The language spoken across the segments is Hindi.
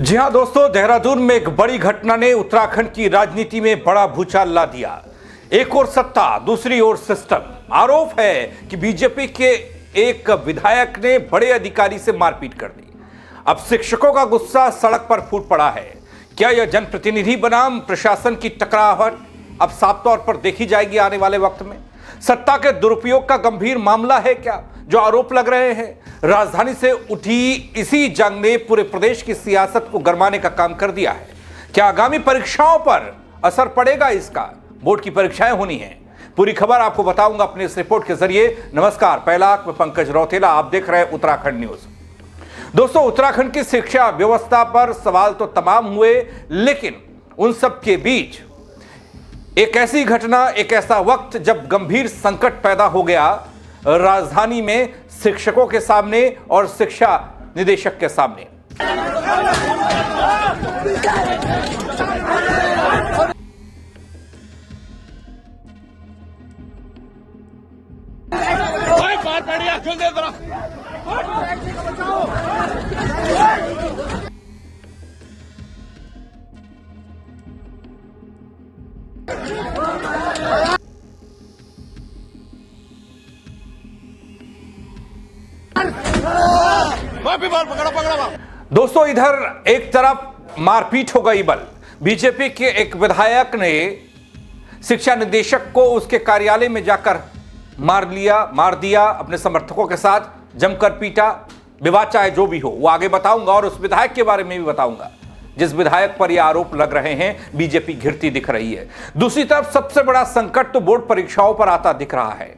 जी हां दोस्तों, देहरादून में एक बड़ी घटना ने उत्तराखंड की राजनीति में बड़ा भूचाल ला दिया। एक ओर सत्ता, दूसरी ओर सिस्टम। आरोप है कि बीजेपी के एक विधायक ने बड़े अधिकारी से मारपीट कर दी। अब शिक्षकों का गुस्सा सड़क पर फूट पड़ा है। क्या यह जनप्रतिनिधि बनाम प्रशासन की टकराहट अब साफ तौर पर देखी जाएगी आने वाले वक्त में? सत्ता के दुरुपयोग का गंभीर मामला है क्या जो आरोप लग रहे हैं? राजधानी से उठी इसी जंग ने पूरे प्रदेश की सियासत को गरमाने का काम कर दिया है। क्या आगामी परीक्षाओं पर असर पड़ेगा इसका? बोर्ड की परीक्षाएं होनी हैं। पूरी खबर आपको बताऊंगा अपने इस रिपोर्ट के जरिए। नमस्कार, पहला मैं पंकज रौतेला, आप देख रहे हैं उत्तराखंड न्यूज। दोस्तों, उत्तराखंड की शिक्षा व्यवस्था पर सवाल तो तमाम हुए, लेकिन उन सब के बीच एक ऐसी घटना, एक ऐसा वक्त जब गंभीर संकट पैदा हो गया राजधानी में शिक्षकों के सामने और शिक्षा निदेशक के सामने। दोस्तों, इधर एक तरफ मारपीट हो गई, बल बीजेपी के एक विधायक ने शिक्षा निदेशक को उसके कार्यालय में जाकर मार दिया, अपने समर्थकों के साथ जमकर पीटा। विवाद चाहे जो भी हो वो आगे बताऊंगा और उस विधायक के बारे में भी बताऊंगा जिस विधायक पर यह आरोप लग रहे हैं। बीजेपी घिरती दिख रही है। दूसरी तरफ सबसे बड़ा संकट तो बोर्ड परीक्षाओं पर आता दिख रहा है,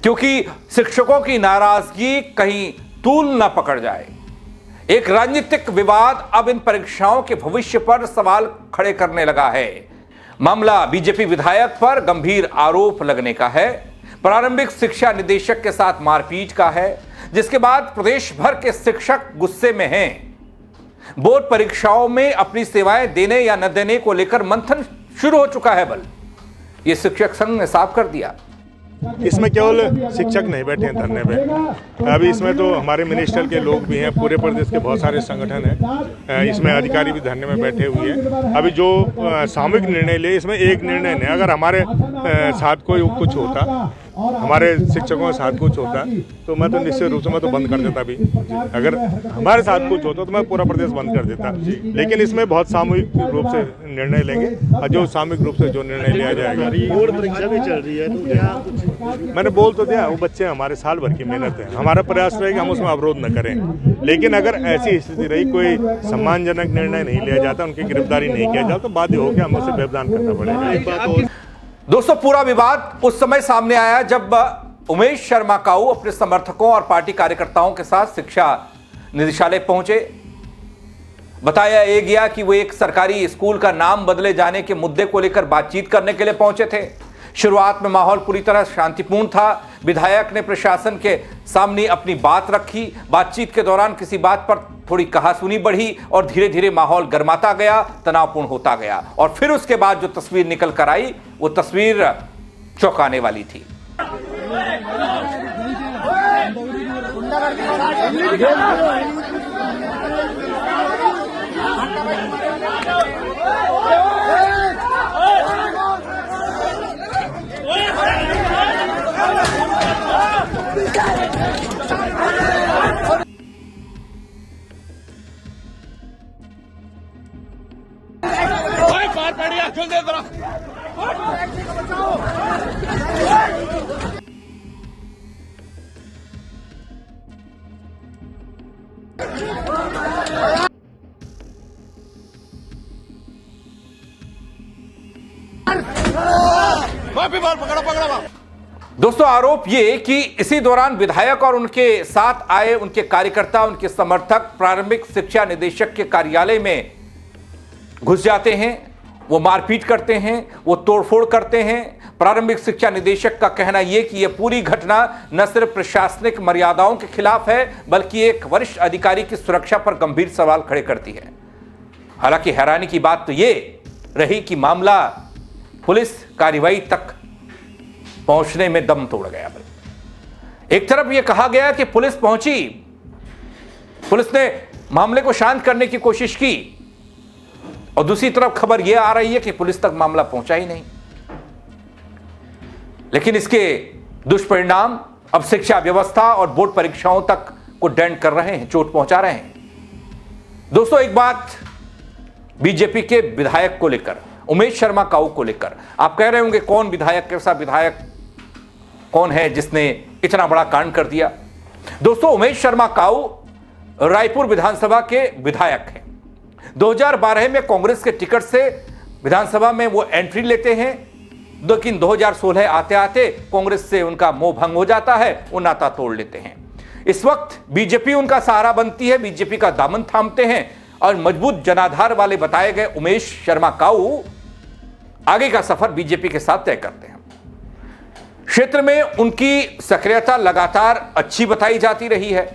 क्योंकि शिक्षकों की नाराजगी कहीं तूल न पकड़ जाए। एक राजनीतिक विवाद अब इन परीक्षाओं के भविष्य पर सवाल खड़े करने लगा है। मामला बीजेपी विधायक पर गंभीर आरोप लगने का है, प्रारंभिक शिक्षा निदेशक के साथ मारपीट का है, जिसके बाद प्रदेश भर के शिक्षक गुस्से में हैं। बोर्ड परीक्षाओं में अपनी सेवाएं देने या न देने को लेकर मंथन शुरू हो चुका है। बल ये शिक्षक संघ ने साफ कर दिया। इसमें केवल शिक्षक नहीं बैठे हैं धरने पे, अभी इसमें तो हमारे मिनिस्टर के लोग भी हैं, पूरे प्रदेश के बहुत सारे संगठन हैं, इसमें अधिकारी भी धरने में बैठे हुए हैं। अभी जो सामूहिक निर्णय ले, इसमें एक निर्णय नहीं, अगर हमारे साथ कोई कुछ होता, हमारे शिक्षकों के साथ कुछ होता तो मैं तो निश्चित रूप से मैं तो बंद कर देता भी। अगर हमारे साथ कुछ होता तो मैं पूरा प्रदेश बंद कर देता, लेकिन इसमें बहुत सामूहिक रूप से निर्णय लेंगे और जो सामूहिक रूप से जो निर्णय लिया जाएगा। बोर्ड परीक्षा भी चल रही है तो क्या मैंने बोल तो दिया, वो बच्चे हमारे साल भर की मेहनत है, हमारा प्रयास रहेगा हम उसमें अवरोध न करें। लेकिन अगर ऐसी स्थिति रही, कोई सम्मानजनक निर्णय नहीं लिया जाता, उनकी गिरफ्तारी नहीं किया जाता, तो बाध्य होकर हमें उसे व्यवधान करना पड़ेगा। दोस्तों, पूरा विवाद उस समय सामने आया जब उमेश शर्मा काऊ अपने समर्थकों और पार्टी कार्यकर्ताओं के साथ शिक्षा निदेशालय पहुंचे। बताया ये गया कि वो एक सरकारी स्कूल का नाम बदले जाने के मुद्दे को लेकर बातचीत करने के लिए पहुंचे थे। शुरुआत में माहौल पूरी तरह शांतिपूर्ण था। विधायक ने प्रशासन के सामने अपनी बात रखी। बातचीत के दौरान किसी बात पर थोड़ी कहासुनी बढ़ी और धीरे धीरे माहौल गर्माता गया, तनावपूर्ण होता गया। और फिर उसके बाद जो तस्वीर निकल कर आई वो तस्वीर चौंकाने वाली थी। दोस्तों, आरोप ये कि इसी दौरान विधायक और उनके साथ आए उनके कार्यकर्ता, उनके समर्थक प्रारंभिक शिक्षा निदेशक के कार्यालय में घुस जाते हैं, वो मारपीट करते हैं, वो तोड़फोड़ करते हैं। प्रारंभिक शिक्षा निदेशक का कहना यह कि यह पूरी घटना न सिर्फ प्रशासनिक मर्यादाओं के खिलाफ है, बल्कि एक वरिष्ठ अधिकारी की सुरक्षा पर गंभीर सवाल खड़े करती है। हालांकि हैरानी की बात तो यह रही कि मामला पुलिस कार्रवाई तक पहुंचने में दम तोड़ गया। एक तरफ यह कहा गया कि पुलिस पहुंची, पुलिस ने मामले को शांत करने की कोशिश की और दूसरी तरफ खबर यह आ रही है कि पुलिस तक मामला पहुंचा ही नहीं। लेकिन इसके दुष्परिणाम अब शिक्षा व्यवस्था और बोर्ड परीक्षाओं तक को डेंट कर रहे हैं, चोट पहुंचा रहे हैं। दोस्तों, एक बात बीजेपी के विधायक को लेकर, उमेश शर्मा काऊ को लेकर, आप कह रहे होंगे कौन विधायक, कैसा विधायक, कौन है जिसने इतना बड़ा कांड कर दिया। दोस्तों, उमेश शर्मा काऊ रायपुर विधानसभा के विधायक हैं। 2012 में कांग्रेस के टिकट से विधानसभा में वो एंट्री लेते हैं, लेकिन 2016 आते आते कांग्रेस से उनका मोह भंग हो जाता है, वो नाता तोड़ लेते हैं। इस वक्त बीजेपी उनका सहारा बनती है, बीजेपी का दामन थामते हैं और मजबूत जनाधार वाले बताए गए उमेश शर्मा काऊ आगे का सफर बीजेपी के साथ तय करते हैं। क्षेत्र में उनकी सक्रियता लगातार अच्छी बताई जाती रही है।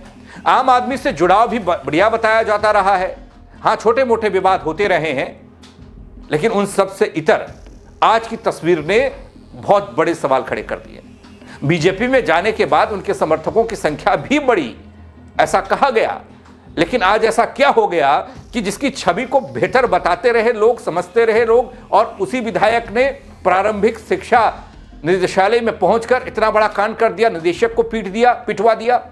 आम आदमी से जुड़ाव भी बढ़िया बताया जाता रहा है। हां, छोटे मोटे विवाद होते रहे हैं, लेकिन उन सब से इतर आज की तस्वीर ने बहुत बड़े सवाल खड़े कर दिए। बीजेपी में जाने के बाद उनके समर्थकों की संख्या भी बढ़ी, ऐसा कहा गया। लेकिन आज ऐसा क्या हो गया कि जिसकी छवि को बेहतर बताते रहे लोग, समझते रहे लोग, और उसी विधायक ने प्रारंभिक शिक्षा निदेशालय में पहुंचकर इतना बड़ा कांड कर दिया, निदेशक को पिटवा दिया।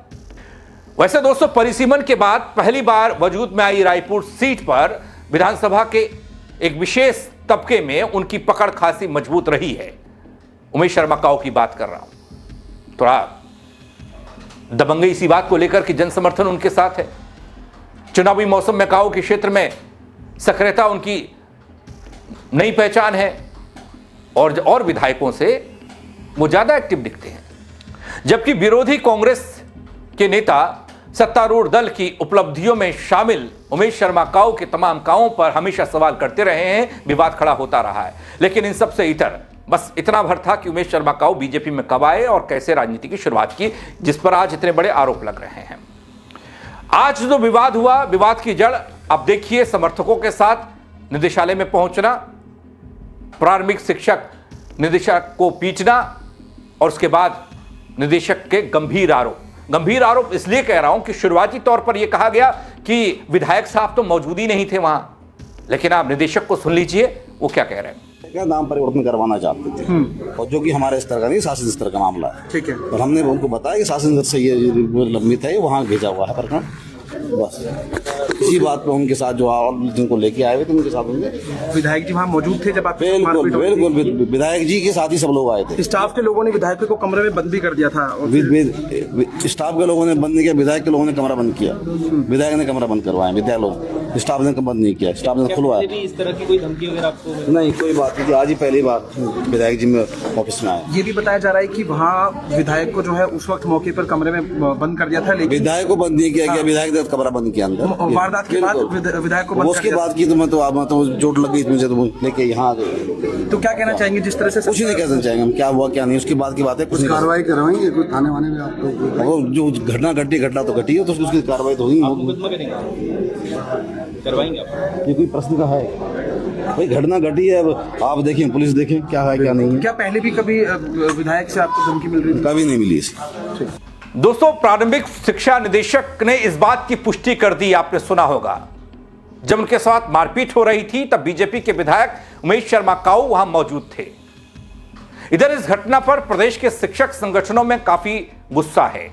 वैसे दोस्तों, परिसीमन के बाद पहली बार वजूद में आई रायपुर सीट पर विधानसभा के एक विशेष तबके में उनकी पकड़ खासी मजबूत रही है। उमेश शर्मा काऊ की बात कर रहा हूं। थोड़ा दबंगई इसी बात को लेकर कि जन समर्थन उनके साथ है। चुनावी मौसम में काऊ के क्षेत्र में सक्रियता उनकी नई पहचान है और विधायकों से वो ज्यादा एक्टिव दिखते हैं। जबकि विरोधी कांग्रेस के नेता सत्तारूढ़ दल की उपलब्धियों में शामिल उमेश शर्मा काऊ के तमाम कामों पर हमेशा सवाल करते रहे हैं, विवाद खड़ा होता रहा है। लेकिन इन सबसे इतर बस इतना भर था कि उमेश शर्मा काऊ बीजेपी में कब आए और कैसे राजनीति की शुरुआत की, जिस पर आज इतने बड़े आरोप लग रहे हैं। आज जो विवाद हुआ, विवाद की जड़ अब देखिए, समर्थकों के साथ निदेशालय में पहुंचना, प्रारंभिक शिक्षक निदेशक को पीटना और उसके बाद निदेशक के गंभीर आरोप इसलिए कह रहा हूं कि शुरुआती तौर पर यह कहा गया कि विधायक साहब तो मौजूद ही नहीं थे वहां, लेकिन आप निदेशक को सुन लीजिए वो क्या कह रहे हैं। क्या नाम परिवर्तन करवाना चाहते थे, और जो कि हमारे स्तर का नहीं, शासन स्तर का मामला है। ठीक है। और हमने उनको बताया कि शासन स्तर से ये लंबित है, वहाँ भेजा हुआ है प्रकरण। बस इसी बात पे उनके साथ जो और जिनको लेके आए हुए थे उनके साथ उनके विधायक जी वहाँ मौजूद थे जब आप बिल्कुल विधायक जी के साथ ही सब लोग आए थे। स्टाफ के लोगों ने विधायक को कमरे में बंद भी कर दिया था। स्टाफ के लोगों ने बंद नहीं किया, विधायक के लोगों ने कमरा बंद किया। विधायक ने कमरा बंद करवाया, विधायक लोग, स्टाफ ने बंद नहीं किया, स्टाफ ने खुलवाया। इस तरह की कोई धमकी वगैरह आपको? नहीं, कोई बात नहीं। आज ही पहली बार विधायक जी में ऑफिस में आए। ये भी बताया जा रहा है कि वहाँ विधायक को जो है उस वक्त मौके पर कमरे में बंद कर दिया था, लेकिन विधायक को बंद नहीं किया गया, विधायक ने कमरा बंद किया अंदर। वारदात के बाद विधायक को बंद उसके बाद की तो मैं तो चोट लग गई मुझे, तो लेके यहाँ आ गए। तो क्या कहना चाहेंगे जिस तरह से? कुछ नहीं कहना चाहेंगे हम, क्या हुआ क्या नहीं, उसकी बात की बात है। कुछ कार्रवाई करवाएंगे कोई थाने वाने में आपको? वो जो घटना तो घटी है, तो उसकी कार्रवाई तो होगी। करवाएंगे आप? ये कोई प्रश्न का है भाई? घटना घटी है, अब आप देखें, पुलिस देखें क्या है क्या नहीं है। क्या पहले भी कभी विधायक से आपको धमकी मिल रही थी? कभी नहीं मिली इसकी। दोस्तों, प्रारंभिक शिक्षा निदेशक ने इस बात की पुष्टि कर दी, आपने सुना होगा। जब उनके साथ मारपीट हो रही थी तब बीजेपी के विधायक उमेश शर्मा काऊ वहां मौजूद थे। इधर इस घटना पर प्रदेश के शिक्षक संगठनों में काफी गुस्सा है।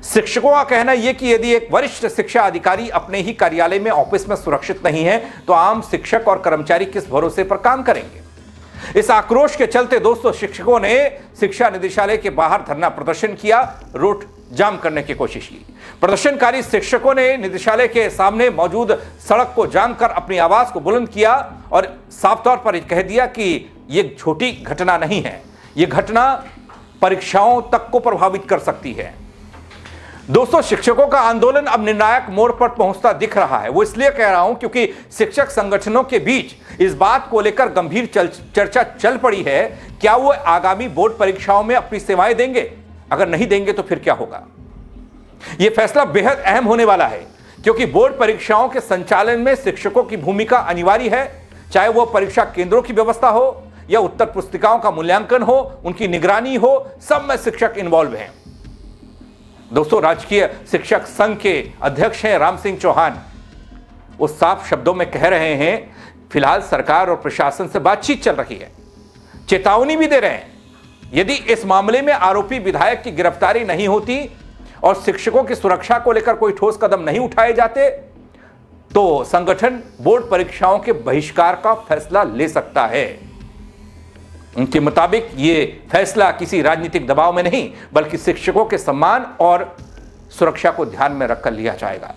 शिक्षकों का कहना यह कि यदि एक वरिष्ठ शिक्षा अधिकारी अपने ही कार्यालय में, ऑफिस में सुरक्षित नहीं है, तो आम शिक्षक और कर्मचारी किस भरोसे पर काम करेंगे। इस आक्रोश के चलते दोस्तों, शिक्षकों ने शिक्षा निदेशालय के बाहर धरना प्रदर्शन किया, रोड जाम करने की कोशिश की। प्रदर्शनकारी शिक्षकों ने निदेशालय के सामने मौजूद सड़क को जाम कर अपनी आवाज को बुलंद किया और साफ तौर पर कह दिया कि यह छोटी घटना नहीं है, यह घटना परीक्षाओं तक को प्रभावित कर सकती है। दोस्तों, शिक्षकों का आंदोलन अब निर्णायक मोड़ पर पहुंचता दिख रहा है। वो इसलिए कह रहा हूं क्योंकि शिक्षक संगठनों के बीच इस बात को लेकर गंभीर चर्चा चल पड़ी है, क्या वो आगामी बोर्ड परीक्षाओं में अपनी सेवाएं देंगे? अगर नहीं देंगे तो फिर क्या होगा? यह फैसला बेहद अहम होने वाला है, क्योंकि बोर्ड परीक्षाओं के संचालन में शिक्षकों की भूमिका अनिवार्य है। चाहे वह परीक्षा केंद्रों की व्यवस्था हो या उत्तर पुस्तिकाओं का मूल्यांकन हो, उनकी निगरानी हो, सब में शिक्षक इन्वॉल्व हैं। दोस्तों, राजकीय शिक्षक संघ के अध्यक्ष हैं राम सिंह चौहान। वो साफ शब्दों में कह रहे हैं फिलहाल सरकार और प्रशासन से बातचीत चल रही है, चेतावनी भी दे रहे हैं। यदि इस मामले में आरोपी विधायक की गिरफ्तारी नहीं होती और शिक्षकों की सुरक्षा को लेकर कोई ठोस कदम नहीं उठाए जाते तो संगठन बोर्ड परीक्षाओं के बहिष्कार का फैसला ले सकता है। उनके मुताबिक ये फैसला किसी राजनीतिक दबाव में नहीं बल्कि शिक्षकों के सम्मान और सुरक्षा को ध्यान में रखकर लिया जाएगा।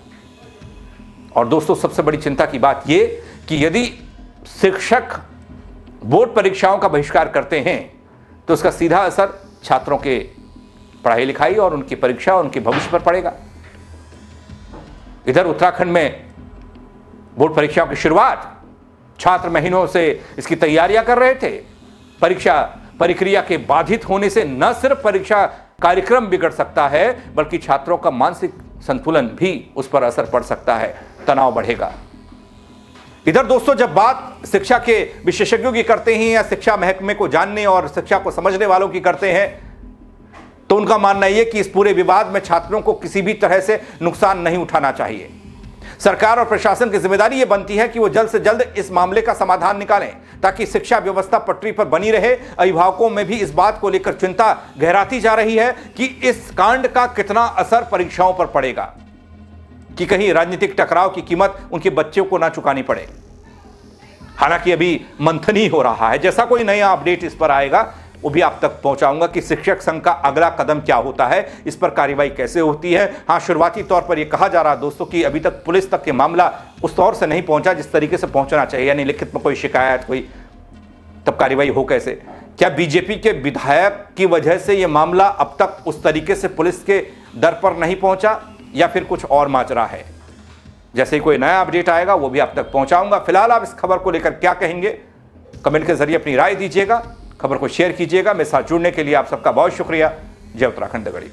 और दोस्तों, सबसे बड़ी चिंता की बात यह कि यदि शिक्षक बोर्ड परीक्षाओं का बहिष्कार करते हैं तो उसका सीधा असर छात्रों के पढ़ाई लिखाई और उनकी परीक्षा और उनके भविष्य पर पड़ेगा। इधर उत्तराखंड में बोर्ड परीक्षाओं की शुरुआत, छात्र महीनों से इसकी तैयारियां कर रहे थे। परीक्षा प्रक्रिया के बाधित होने से न सिर्फ परीक्षा कार्यक्रम बिगड़ सकता है बल्कि छात्रों का मानसिक संतुलन भी उस पर असर पड़ सकता है, तनाव बढ़ेगा। इधर दोस्तों, जब बात शिक्षा के विशेषज्ञों की करते हैं या शिक्षा महकमे को जानने और शिक्षा को समझने वालों की करते हैं तो उनका मानना यह कि इस पूरे विवाद में छात्रों को किसी भी तरह से नुकसान नहीं उठाना चाहिए। सरकार और प्रशासन की जिम्मेदारी यह बनती है कि वो जल्द से जल्द इस मामले का समाधान निकालें ताकि शिक्षा व्यवस्था पटरी पर बनी रहे। अभिभावकों में भी इस बात को लेकर चिंता गहराती जा रही है कि इस कांड का कितना असर परीक्षाओं पर पड़ेगा, कि कहीं राजनीतिक टकराव की कीमत उनके बच्चों को ना चुकानी पड़े। हालांकि अभी मंथन ही हो रहा है, जैसा कोई नया अपडेट इस पर आएगा वो भी आप तक पहुंचाऊंगा कि शिक्षक संघ का अगला कदम क्या होता है, इस पर कार्रवाई कैसे होती है। हाँ, शुरुआती तौर पर यह कहा जा रहा है दोस्तों कि अभी तक पुलिस तक ये मामला उस तौर से नहीं पहुंचा जिस तरीके से पहुंचना चाहिए, यानी लिखित में कोई शिकायत हुई तब कार्रवाई हो कैसे। क्या बीजेपी के विधायक की वजह से यह मामला अब तक उस तरीके से पुलिस के दर पर नहीं पहुंचा या फिर कुछ और माजरा है? जैसे ही कोई नया अपडेट आएगा वो भी आप तक पहुंचाऊंगा। फिलहाल आप इस खबर को लेकर क्या कहेंगे, कमेंट के जरिए अपनी राय दीजिएगा, खबर को शेयर कीजिएगा। मेरे साथ जुड़ने के लिए आप सबका बहुत शुक्रिया। जय उत्तराखंड दगड़ी।